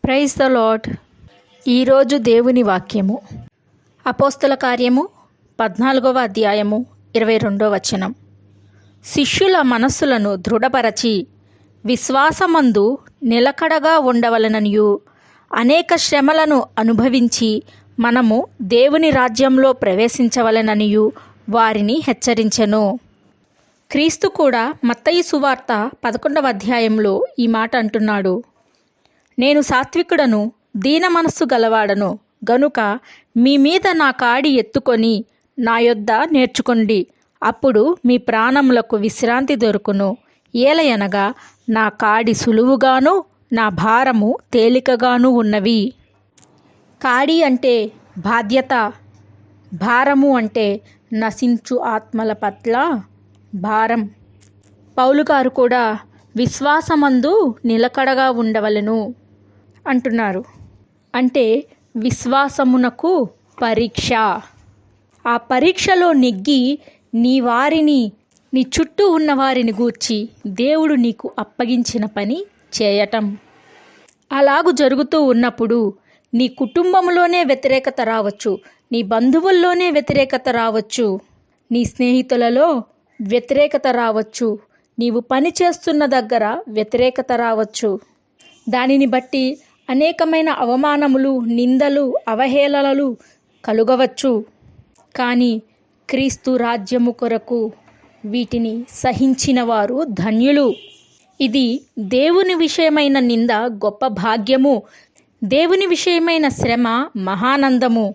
Praise the lord. ఈరోజు దేవుని వాక్యము అపోస్తల కార్యము 14వ అధ్యాయము 22వ వచనం. శిష్యుల మనస్సులను దృఢపరచి విశ్వాసమందు నిలకడగా ఉండవలననియు అనేక శ్రమలను అనుభవించి మనము దేవుని రాజ్యంలో ప్రవేశించవలననియు వారిని హెచ్చరించెను. క్రీస్తు కూడా మత్తయి సువార్త 11వ అధ్యాయంలో ఈ మాట అంటున్నాడు. నేను సాత్వికుడను, దీన మనస్సు గలవాడను గనుక మీ మీద నా కాడి ఎత్తుకొని నా యొద్ద నేర్చుకోండి, అప్పుడు మీ ప్రాణములకు విశ్రాంతి దొరుకును. ఏలయనగా నా కాడి సులువుగాను నా భారము తేలికగాను ఉన్నవి. కాడి అంటే బాధ్యత, భారము అంటే నశించు ఆత్మల పట్ల భారం. పౌలు గారు కూడా విశ్వాసమందు నిలకడగా ఉండవలెను అంటున్నారు. అంటే విశ్వాసమునకు పరీక్ష. ఆ పరీక్షలో నెగ్గి నీ చుట్టూ ఉన్న వారిని గూర్చి దేవుడు నీకు అప్పగించిన పని చేయటం. అలాగు జరుగుతూ ఉన్నప్పుడు నీ కుటుంబంలోనే వ్యతిరేకత రావచ్చు, నీ బంధువుల్లోనే వ్యతిరేకత రావచ్చు, నీ స్నేహితులలో వ్యతిరేకత రావచ్చు, నీవు పని చేస్తున్న దగ్గర వ్యతిరేకత రావచ్చు. దానిని బట్టి అనేకమైన అవమానములు, నిందలు, అవహేళనలు కలుగవచ్చు. కానీ క్రీస్తు రాజ్యము కొరకు వీటిని సహించిన వారు ధన్యులు. ఇది దేవుని విషయమైన నింద గొప్ప భాగ్యము, దేవుని విషయమైన శ్రమ మహానందము.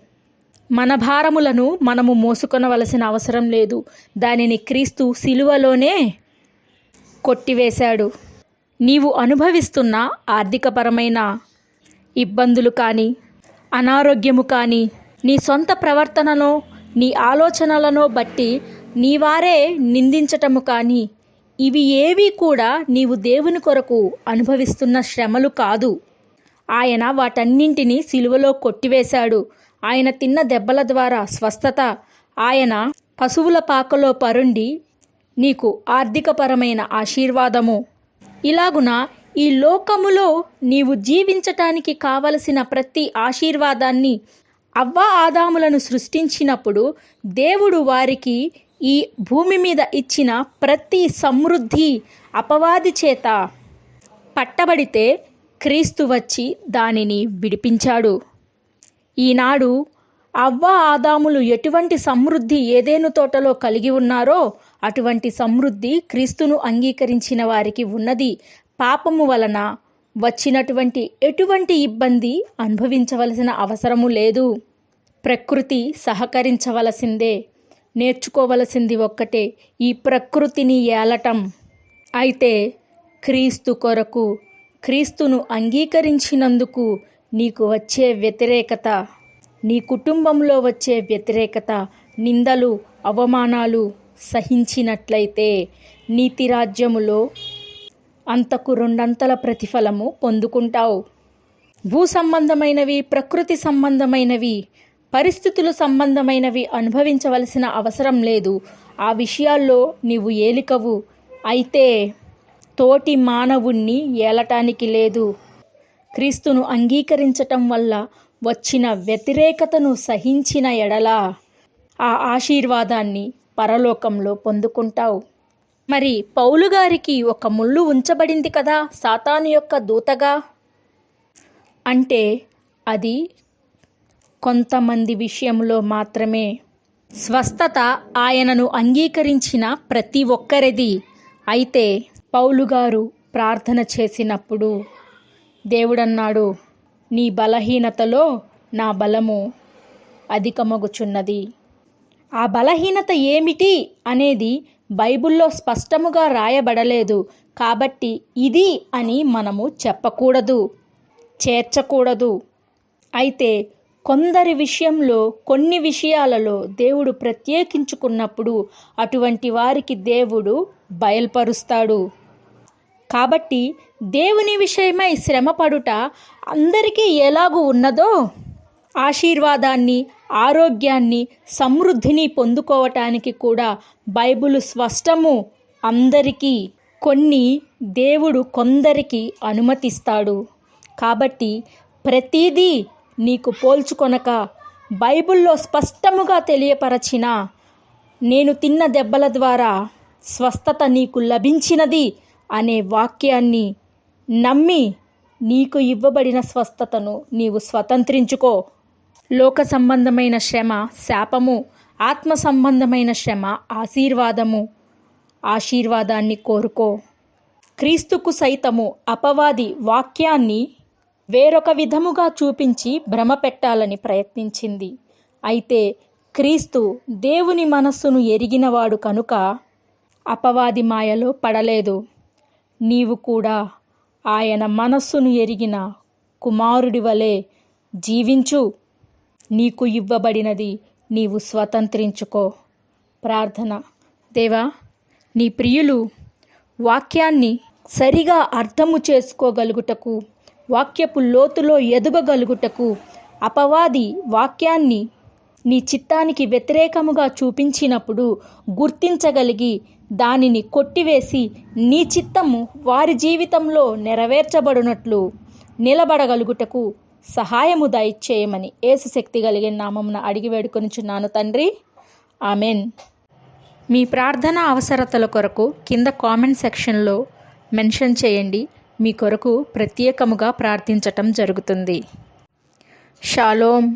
మన భారములను మనము మోసుకొనవలసిన అవసరం లేదు. దానిని క్రీస్తు సిలువలోనే కొట్టివేశాడు. నీవు అనుభవిస్తున్న ఆర్థికపరమైన ఇబ్బందులు కానీ, అనారోగ్యము కానీ, నీ సొంత ప్రవర్తనలో, నీ ఆలోచనలను బట్టి నీవారే నిందించటము కానీ, ఇవి ఏవి కూడా నీవు దేవుని కొరకు అనుభవిస్తున్న శ్రమలు కాదు. ఆయన వాటన్నింటినీ సిలువలో కొట్టివేశాడు. ఆయన తిన్న దెబ్బల ద్వారా స్వస్థత, ఆయన పశువుల పాకలో పరుండి నీకు ఆర్థికపరమైన ఆశీర్వాదము. ఇలాగున ఈ లోకములో నీవు జీవించటానికి కావలసిన ప్రతి ఆశీర్వాదాన్ని అవ్వ ఆదాములను సృష్టించినప్పుడు దేవుడు వారికి ఈ భూమి మీద ఇచ్చిన ప్రతి సమృద్ధి అపవాది చేత పట్టబడితే క్రీస్తు వచ్చి దానిని విడిపించాడు. ఈనాడు అవ్వ ఆదాములు ఎటువంటి సమృద్ధి ఏదెను తోటలో కలిగి ఉన్నారో అటువంటి సమృద్ధి క్రీస్తును అంగీకరించిన వారికి ఉన్నది. పాపము వలన వచ్చినటువంటి ఎటువంటి ఇబ్బంది అనుభవించవలసిన అవసరము లేదు. ప్రకృతి సహకరించవలసిందే. నేర్చుకోవలసింది ఒక్కటే, ఈ ప్రకృతిని ఏలటం. అయితే క్రీస్తు కొరకు, క్రీస్తును అంగీకరించినందుకు నీకు వచ్చే వ్యతిరేకత, నీ కుటుంబంలో వచ్చే వ్యతిరేకత, నిందలు, అవమానాలు సహించినట్లయితే నీతి రాజ్యములో అంతకు రెండంతల ప్రతిఫలము పొందుకుంటావు. భూ సంబంధమైనవి, ప్రకృతి సంబంధమైనవి, పరిస్థితులు సంబంధమైనవి అనుభవించవలసిన అవసరం లేదు. ఆ విషయాల్లో నీవు ఏలికవు. అయితే తోటి మానవుణ్ణి ఏలటానికి లేదు. క్రీస్తును అంగీకరించటం వల్ల వచ్చిన వ్యతిరేకతను సహించిన ఎడల ఆ ఆశీర్వాదాన్ని పరలోకంలో పొందుకుంటావు. మరి పౌలు గారికి ఒక ముళ్ళు ఉంచబడింది కదా సాతాను యొక్క దూతగా. అంటే అది కొంతమంది విషయంలో మాత్రమే. స్వస్థత ఆయనను అంగీకరించిన ప్రతి ఒక్కరిది. అయితే పౌలు గారు ప్రార్థన చేసినప్పుడు దేవుడన్నాడు, నీ బలహీనతలో నా బలము అధికమగుచున్నది. ఆ బలహీనత ఏమిటి అనేది బైబిల్లో స్పష్టముగా రాయబడలేదు. కాబట్టి ఇది అని మనము చెప్పకూడదు, చేర్చకూడదు. అయితే కొందరి విషయంలో, కొన్ని విషయాలలో దేవుడు ప్రత్యేకించుకున్నప్పుడు అటువంటి వారికి దేవుడు బయల్పరుస్తాడు. కాబట్టి దేవుని విషయమై శ్రమపడుట అందరికీ ఎలాగూ ఉన్నదో ఆశీర్వాదాన్ని, ఆరోగ్యాన్ని, సమృద్ధిని పొందుకోవటానికి కూడా బైబిలు స్పష్టము. అందరికీ కొన్ని దేవుడు కొందరికి అనుమతిస్తాడు. కాబట్టి ప్రతిదీ నీకు పోల్చుకొనక బైబిల్లో స్పష్టముగా తెలియపరచిన నేను తిన్న దెబ్బల ద్వారా స్వస్థత నీకు లభించినది అనే వాక్యాన్ని నమ్మి నీకు ఇవ్వబడిన స్వస్థతను నీవు స్వతంత్రించుకో. లోక సంబంధమైన శ్రమ శాపము, ఆత్మ సంబంధమైన శ్రమ ఆశీర్వాదాన్ని కోరుకో. క్రీస్తుకు సైతము అపవాది వాక్యాన్ని వేరొక విధముగా చూపించి భ్రమ పెట్టాలని ప్రయత్నించింది. అయితే క్రీస్తు దేవుని మనస్సును ఎరిగినవాడు కనుక అపవాది మాయలో పడలేదు. నీవు కూడా ఆయన మనస్సును ఎరిగిన కుమారుడి వలె జీవించు. నీకు ఇవ్వబడినది నీవు స్వతంత్రించుకో. ప్రార్థన. దేవా, నీ ప్రియులు వాక్యాన్ని సరిగా అర్థము చేసుకోగలుగుటకు, వాక్యపు లోతులో ఎదగగలుగుటకు అపవాది వాక్యాన్ని నీ చిత్తానికి వ్యతిరేకముగా చూపించినప్పుడు గుర్తించగలిగి దానిని కొట్టివేసి నీ చిత్తము వారి జీవితంలో నెరవేర్చబడినట్లు నిలబడగలుగుటకు సహాయము దయచేయమని యేసు శక్తి కలిగిన నామమున అడిగి వేడుకొనుచున్నాను తండ్రి. ఆమెన్. మీ ప్రార్థన అవసరతల కొరకు కింద కామెంట్ సెక్షన్లో మెన్షన్ చేయండి. మీ కొరకు ప్రత్యేకముగా ప్రార్థించటం జరుగుతుంది. షాలోమ్.